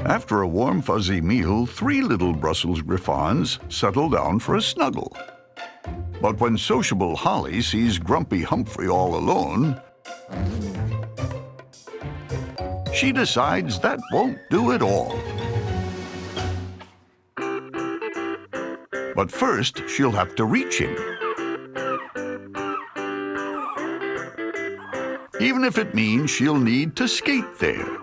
After a warm, fuzzy meal, 3 little Brussels Griffons settle down for a snuggle. But when sociable Holly sees grumpy Humphrey all alone, she decides that won't do at all. But first, she'll have to reach him. Even if it means she'll need to skate there.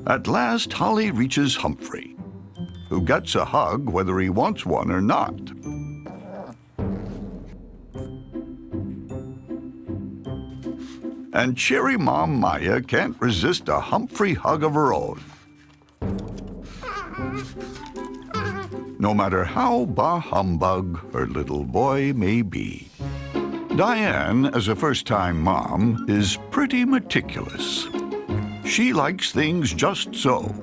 At last, Holly reaches Humphrey, who gets a hug whether he wants one or not. And Cherry Mom Maya can't resist a Humphrey hug of her own. No matter how bah humbug her little boy may be. Diane, as a first-time mom, is pretty meticulous. She likes things just so,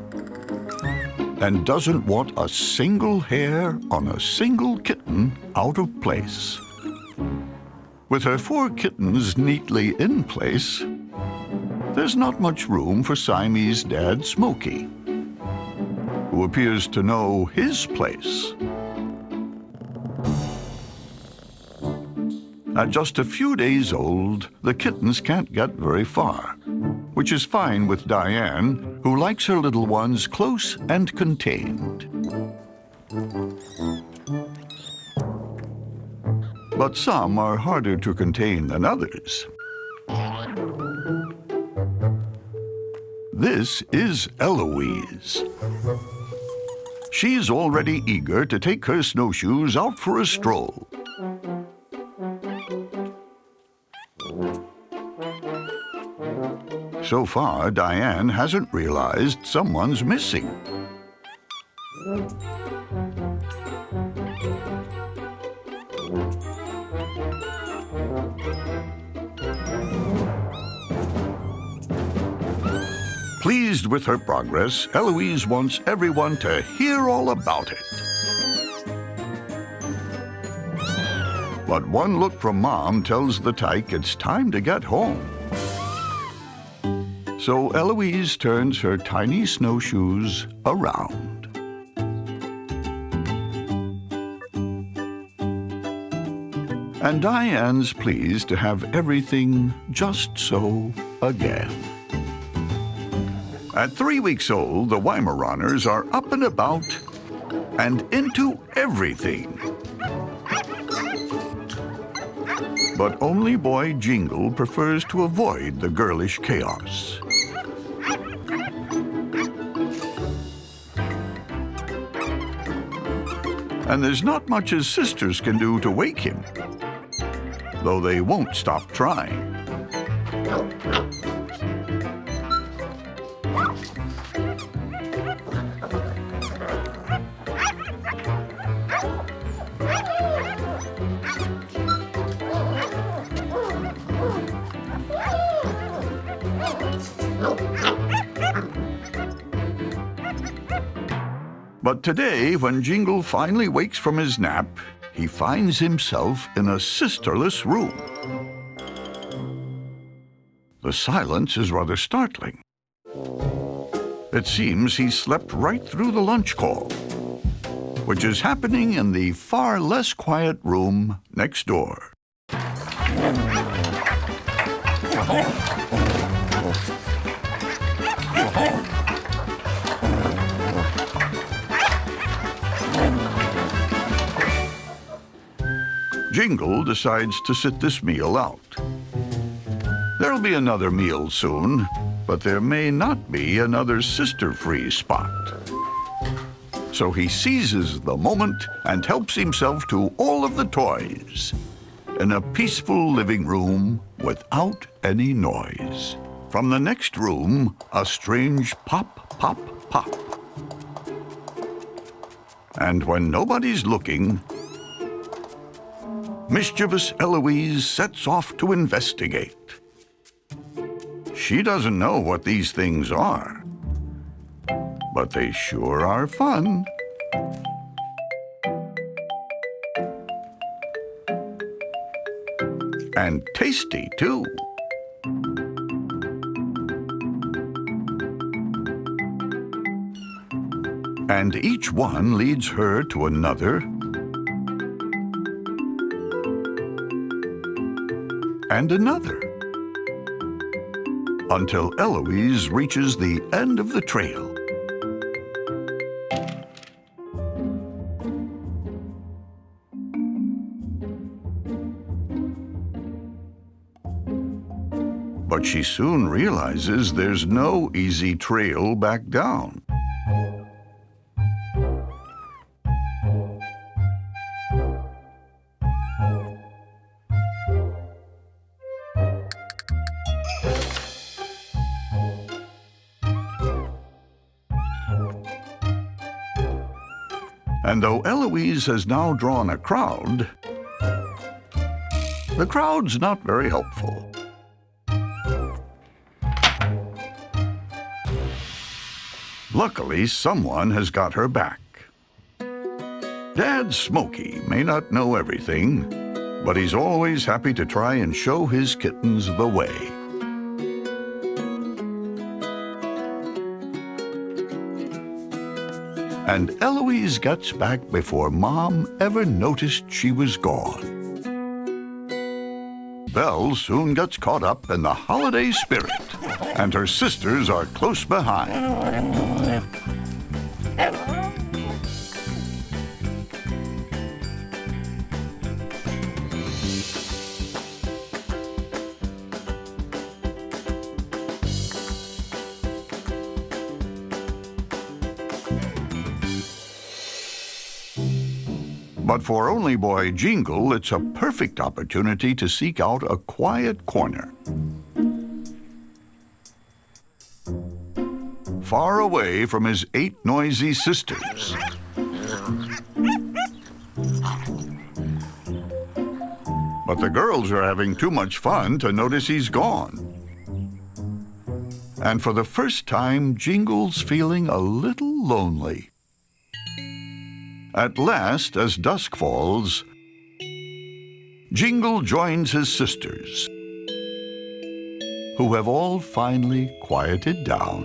and doesn't want a single hair on a single kitten out of place. With her 4 kittens neatly in place, there's not much room for Siamese dad Smokey, who appears to know his place. At just a few days old, the kittens can't get very far, which is fine with Diane, who likes her little ones close and contained. But some are harder to contain than others. This is Eloise. She's already eager to take her snowshoes out for a stroll. So far, Diane hasn't realized someone's missing. Pleased with her progress, Eloise wants everyone to hear all about it. But one look from Mom tells the tyke it's time to get home. So Eloise turns her tiny snowshoes around. And Diane's pleased to have everything just so again. At 3 weeks old, the Weimaraners are up and about and into everything. But only boy Jingle prefers to avoid the girlish chaos. And there's not much his sisters can do to wake him, though they won't stop trying. But today, when Jingle finally wakes from his nap, he finds himself in a sisterless room. The silence is rather startling. It seems he slept right through the lunch call, which is happening in the far less quiet room next door. Jingle decides to sit this meal out. There'll be another meal soon, but there may not be another sister-free spot. So he seizes the moment and helps himself to all of the toys in a peaceful living room without any noise. From the next room, a strange pop, pop, pop. And when nobody's looking, Mischievous Eloise sets off to investigate. She doesn't know what these things are, but they sure are fun. And tasty, too. And each one leads her to another, and another, until Eloise reaches the end of the trail. But she soon realizes there's no easy trail back down. And though Eloise has now drawn a crowd, the crowd's not very helpful. Luckily, someone has got her back. Dad Smokey may not know everything, but he's always happy to try and show his kittens the way. And Eloise gets back before Mom ever noticed she was gone. Belle soon gets caught up in the holiday spirit, and her sisters are close behind. But for only boy Jingle, it's a perfect opportunity to seek out a quiet corner. Far away from his 8 noisy sisters. But the girls are having too much fun to notice he's gone. And for the first time, Jingle's feeling a little lonely. At last, as dusk falls, Jingle joins his sisters, who have all finally quieted down.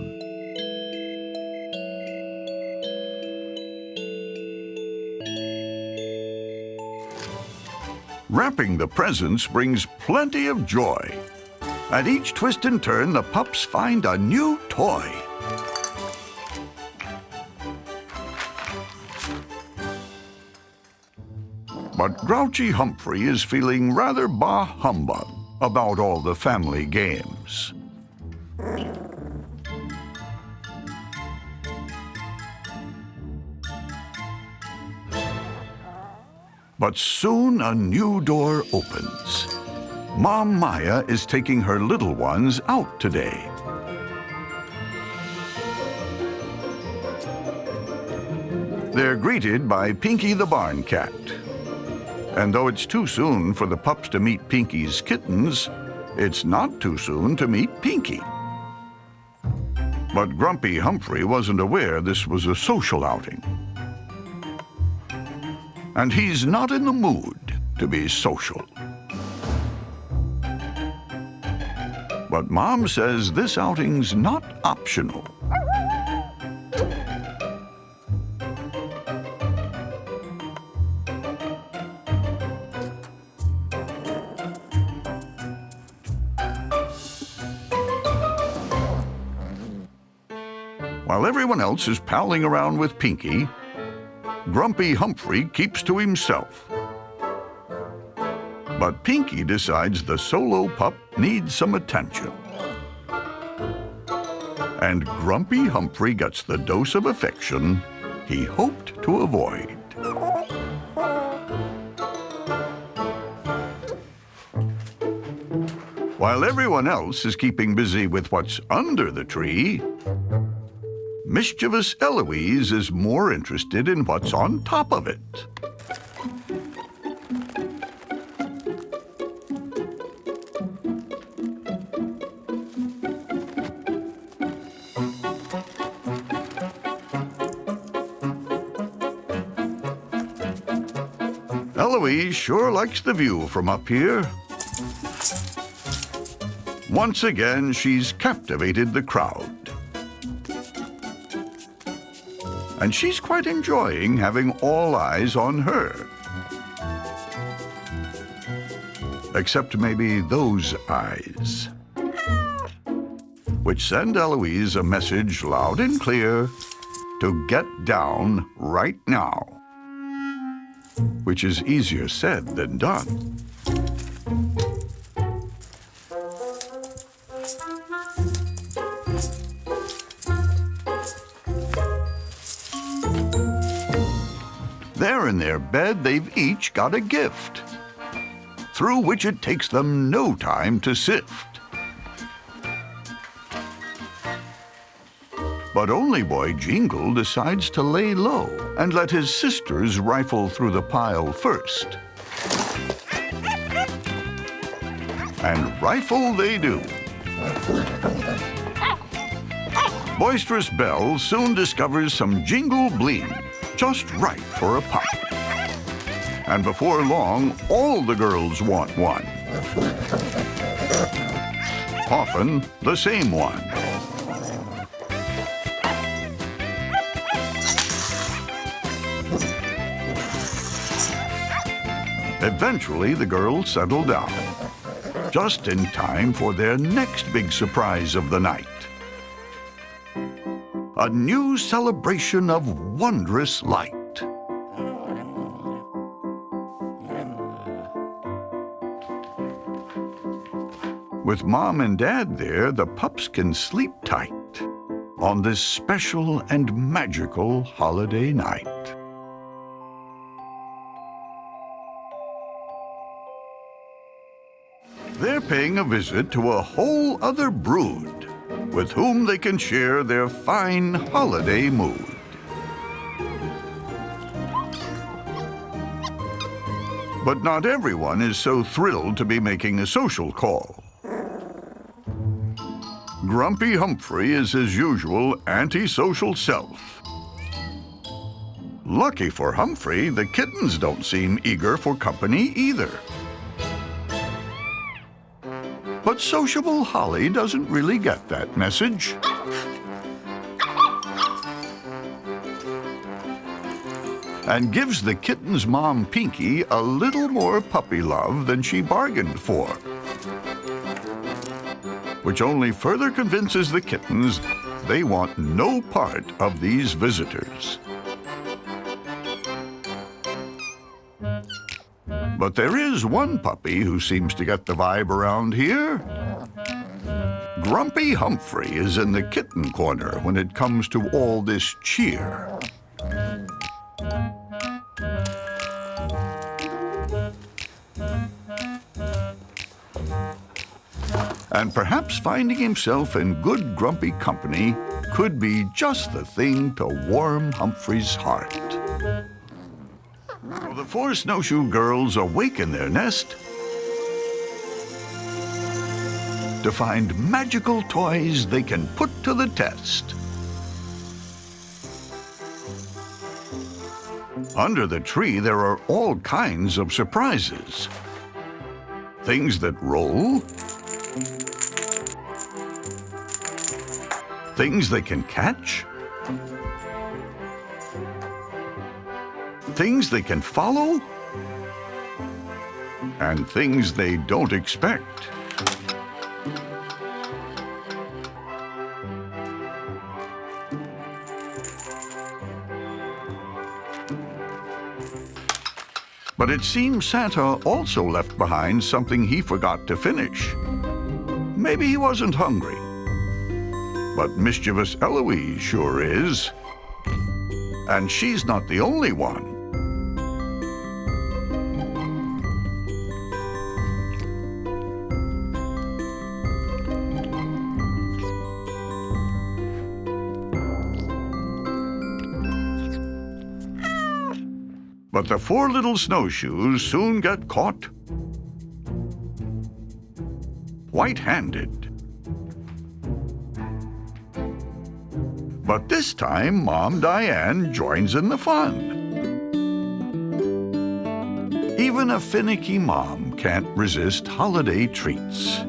Wrapping the presents brings plenty of joy. At each twist and turn, the pups find a new toy. But grouchy Humphrey is feeling rather bah humbug about all the family games. But soon a new door opens. Mom Maya is taking her little ones out today. They're greeted by Pinky the barn cat. And though it's too soon for the pups to meet Pinky's kittens, it's not too soon to meet Pinky. But grumpy Humphrey wasn't aware this was a social outing. And he's not in the mood to be social. But Mom says this outing's not optional. While everyone else is palling around with Pinky, grumpy Humphrey keeps to himself. But Pinky decides the solo pup needs some attention. And grumpy Humphrey gets the dose of affection he hoped to avoid. While everyone else is keeping busy with what's under the tree, mischievous Eloise is more interested in what's on top of it. Eloise sure likes the view from up here. Once again, she's captivated the crowd. And she's quite enjoying having all eyes on her. Except maybe those eyes, which send Eloise a message loud and clear to get down right now, which is easier said than done. There in their bed, they've each got a gift, through which it takes them no time to sift. But only boy Jingle decides to lay low and let his sisters rifle through the pile first. And rifle they do. Boisterous Belle soon discovers some Jingle bling, just right for a pup. And before long, all the girls want one. Often the same one. Eventually, the girls settle down, just in time for their next big surprise of the night. A new celebration of wondrous light. With Mom and Dad there, the pups can sleep tight on this special and magical holiday night. They're paying a visit to a whole other brood, with whom they can share their fine holiday mood. But not everyone is so thrilled to be making a social call. Grumpy Humphrey is his usual antisocial self. Lucky for Humphrey, the kittens don't seem eager for company either. But sociable Holly doesn't really get that message. And gives the kitten's mom, Pinky, a little more puppy love than she bargained for, which only further convinces the kittens they want no part of these visitors. But there is one puppy who seems to get the vibe around here. Grumpy Humphrey is in the kitten corner when it comes to all this cheer. And perhaps finding himself in good grumpy company could be just the thing to warm Humphrey's heart. Well, the four Snowshoe girls awake in their nest to find magical toys they can put to the test. Under the tree, there are all kinds of surprises. Things that roll, things they can catch, things they can follow, and things they don't expect. But it seems Santa also left behind something he forgot to finish. Maybe he wasn't hungry, but mischievous Eloise sure is. And she's not the only one. But the four little snowshoes soon get caught white-handed. But this time, Mom Diane joins in the fun. Even a finicky mom can't resist holiday treats.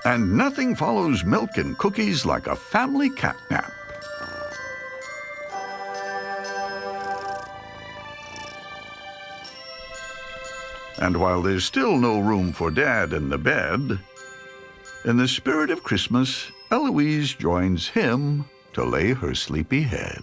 And nothing follows milk and cookies like a family catnap. And while there's still no room for Dad in the bed, in the spirit of Christmas, Eloise joins him to lay her sleepy head.